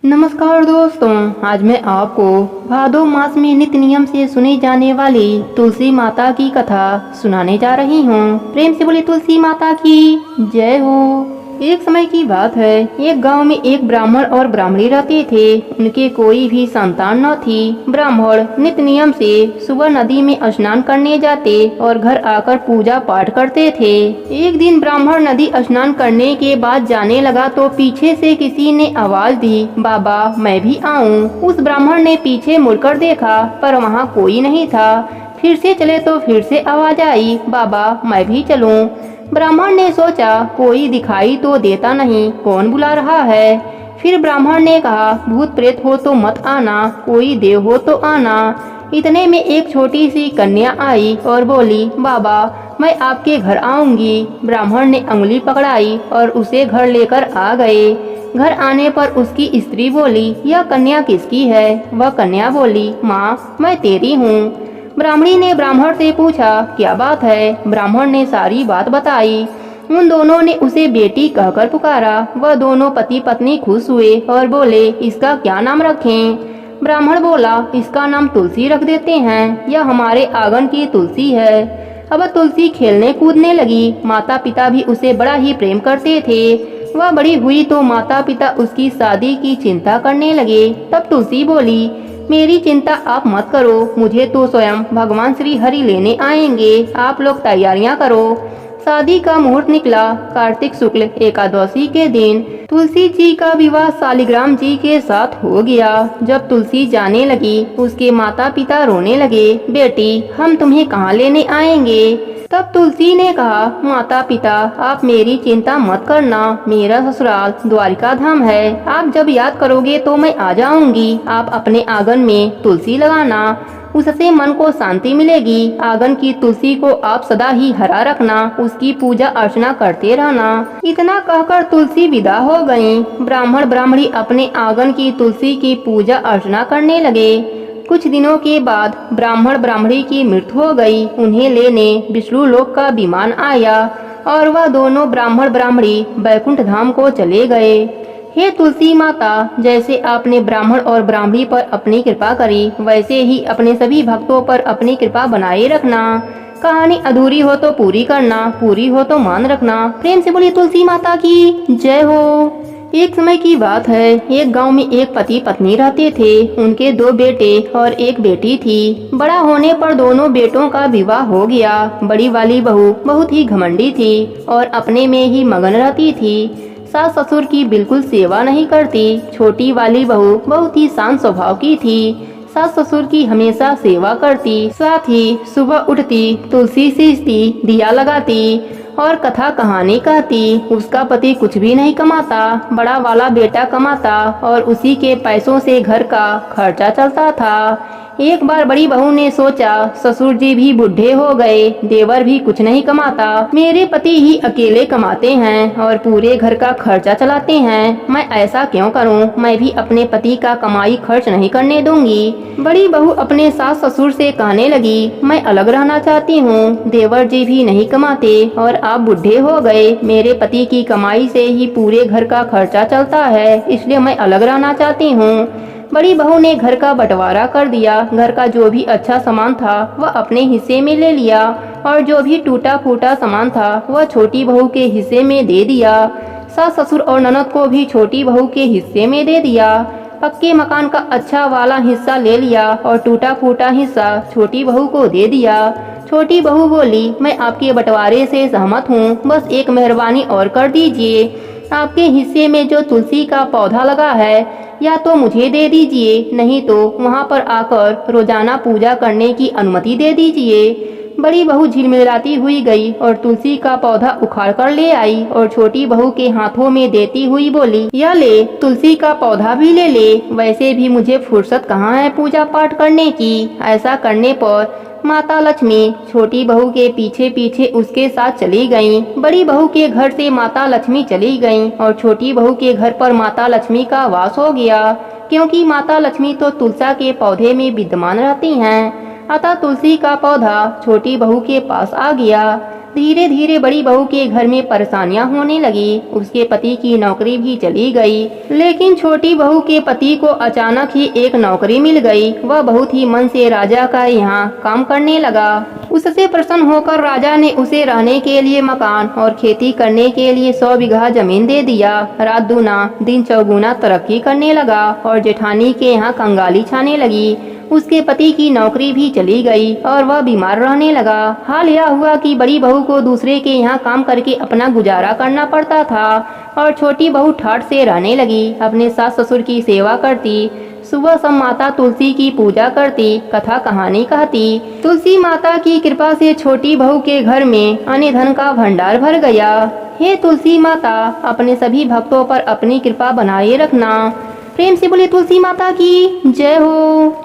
नमस्कार दोस्तों, आज मैं आपको भादो मास में नित्य नियम से सुनी जाने वाली तुलसी माता की कथा सुनाने जा रही हूँ। प्रेम से बोले तुलसी माता की जय हो। एक समय की बात है, एक गांव में एक ब्राह्मण और ब्राह्मणी रहते थे। उनके कोई भी संतान न थी। ब्राह्मण नित्य नियम से सुबह नदी में स्नान करने जाते और घर आकर पूजा पाठ करते थे। एक दिन ब्राह्मण नदी स्नान करने के बाद जाने लगा तो पीछे से किसी ने आवाज दी, बाबा मैं भी आऊं। उस ब्राह्मण ने पीछे मुड़कर देखा पर वहाँ कोई नहीं था। फिर से चले तो फिर से आवाज आई, बाबा मैं भी चलूं। ब्राह्मण ने सोचा कोई दिखाई तो देता नहीं, कौन बुला रहा है। फिर ब्राह्मण ने कहा, भूत प्रेत हो तो मत आना, कोई देव हो तो आना। इतने में एक छोटी सी कन्या आई और बोली, बाबा मैं आपके घर आऊंगी। ब्राह्मण ने उंगली पकड़ाई और उसे घर लेकर आ गए। घर आने पर उसकी स्त्री बोली, यह कन्या किसकी है। वह कन्या बोली, माँ मैं तेरी हूँ। ब्राह्मणी ने ब्राह्मण से पूछा, क्या बात है। ब्राह्मण ने सारी बात बताई। उन दोनों ने उसे बेटी कहकर पुकारा। वह दोनों पति पत्नी खुश हुए और बोले, इसका क्या नाम रखें। ब्राह्मण बोला, इसका नाम तुलसी रख देते हैं, यह हमारे आंगन की तुलसी है। अब तुलसी खेलने कूदने लगी। माता पिता भी उसे बड़ा ही प्रेम करते थे। वह बड़ी हुई तो माता पिता उसकी शादी की चिंता करने लगे। तब तुलसी बोली, मेरी चिंता आप मत करो, मुझे तो स्वयं भगवान श्री हरि लेने आएंगे, आप लोग तैयारियां करो। शादी का मुहूर्त निकला। कार्तिक शुक्ल एकादशी के दिन तुलसी जी का विवाह शालिग्राम जी के साथ हो गया। जब तुलसी जाने लगी, उसके माता पिता रोने लगे, बेटी हम तुम्हें कहाँ लेने आएंगे। तब तुलसी ने कहा, माता पिता आप मेरी चिंता मत करना, मेरा ससुराल द्वारिका धाम है। आप जब याद करोगे तो मैं आ जाऊंगी। आप अपने आंगन में तुलसी लगाना, उससे मन को शांति मिलेगी। आंगन की तुलसी को आप सदा ही हरा रखना, उसकी पूजा अर्चना करते रहना। इतना कहकर तुलसी विदा हो गयी। ब्राह्मण ब्राह्मणी अपने आंगन की तुलसी की पूजा अर्चना करने लगे। कुछ दिनों के बाद ब्राह्मण ब्राह्मणी की मृत्यु हो गई। उन्हें लेने विष्णु लोक का विमान आया और वह दोनों ब्राह्मण ब्राह्मणी बैकुंठ धाम को चले गए। हे तुलसी माता, जैसे आपने ब्राह्मण और ब्राह्मणी पर अपनी कृपा करी, वैसे ही अपने सभी भक्तों पर अपनी कृपा बनाए रखना। कहानी अधूरी हो तो पूरी करना, पूरी हो तो मान रखना। प्रेम से बोलिए तुलसी माता की जय हो। एक समय की बात है, एक गांव में एक पति पत्नी रहते थे। उनके दो बेटे और एक बेटी थी। बड़ा होने पर दोनों बेटों का विवाह हो गया। बड़ी वाली बहू बहुत ही घमंडी थी और अपने में ही मगन रहती थी। सास ससुर की बिल्कुल सेवा नहीं करती। छोटी वाली बहू बहुत ही शांत स्वभाव की थी। सास ससुर की हमेशा सेवा करती, साथ ही सुबह उठती, तुलसी सींचती, दिया लगाती और कथा कहानी कहती। उसका पति कुछ भी नहीं कमाता, बड़ा वाला बेटा कमाता और उसी के पैसों से घर का खर्चा चलता था। एक बार बड़ी बहू ने सोचा, ससुर जी भी बूढ़े हो गए, देवर भी कुछ नहीं कमाता, मेरे पति ही अकेले कमाते हैं और पूरे घर का खर्चा चलाते हैं। मैं ऐसा क्यों करूं? मैं भी अपने पति का कमाई खर्च नहीं करने दूंगी। बड़ी बहू अपने सास ससुर से कहने लगी, मैं अलग रहना चाहती हूँ। देवर जी भी नहीं कमाते और आप बूढ़े हो गए, मेरे पति की कमाई से ही पूरे घर का खर्चा चलता है, इसलिए मैं अलग रहना चाहती हूँ। बड़ी बहू ने घर का बंटवारा कर दिया। घर का जो भी अच्छा सामान था वह अपने हिस्से में ले लिया और जो भी टूटा फूटा सामान था वह छोटी बहू के हिस्से में दे दिया। सास ससुर और ननद को भी छोटी बहू के हिस्से में दे दिया। पक्के मकान का अच्छा वाला हिस्सा ले लिया और टूटा फूटा हिस्सा छोटी बहू को दे दिया। छोटी बहू बोली, मैं आपके बंटवारे से सहमत हूँ, बस एक मेहरबानी और कर दीजिए। आपके हिस्से में जो तुलसी का पौधा लगा है या तो मुझे दे दीजिए, नहीं तो वहाँ पर आकर रोजाना पूजा करने की अनुमति दे दीजिए। बड़ी बहू झिलमिलाती हुई गई और तुलसी का पौधा उखाड़ कर ले आई और छोटी बहू के हाथों में देती हुई बोली, यह ले, तुलसी का पौधा भी ले ले। वैसे भी मुझे फुर्सत कहाँ है पूजा पाठ करने की। ऐसा करने पर माता लक्ष्मी छोटी बहू के पीछे पीछे उसके साथ चली गईं। बड़ी बहू के घर से माता लक्ष्मी चली गईं और छोटी बहू के घर पर माता लक्ष्मी का वास हो गया, क्योंकि माता लक्ष्मी तो तुलसा के पौधे में विद्यमान रहती हैं। अतः तुलसी का पौधा छोटी बहू के पास आ गया। धीरे धीरे बड़ी बहू के घर में परेशानियां होने लगी। उसके पति की नौकरी भी चली गई, लेकिन छोटी बहू के पति को अचानक ही एक नौकरी मिल गई। वह बहुत ही मन से राजा का यहाँ काम करने लगा। उससे प्रसन्न होकर राजा ने उसे रहने के लिए मकान और खेती करने के लिए 100 बीघा जमीन दे दिया। रात दूना दिन चौगुना तरक्की करने लगा और जेठानी के यहाँ कंगाली छाने लगी। उसके पति की नौकरी भी चली गई और वह बीमार रहने लगा। हाल यह हुआ कि बड़ी बहू को दूसरे के यहाँ काम करके अपना गुजारा करना पड़ता था और छोटी बहू ठाठ से रहने लगी। अपने सास ससुर की सेवा करती, सुबह सब माता तुलसी की पूजा करती, कथा कहानी कहती। तुलसी माता की कृपा से छोटी बहू के घर में अन्न धन का भंडार भर गया। हे तुलसी माता, अपने सभी भक्तों पर अपनी कृपा बनाए रखना। प्रेम से बोले तुलसी माता की जय हो।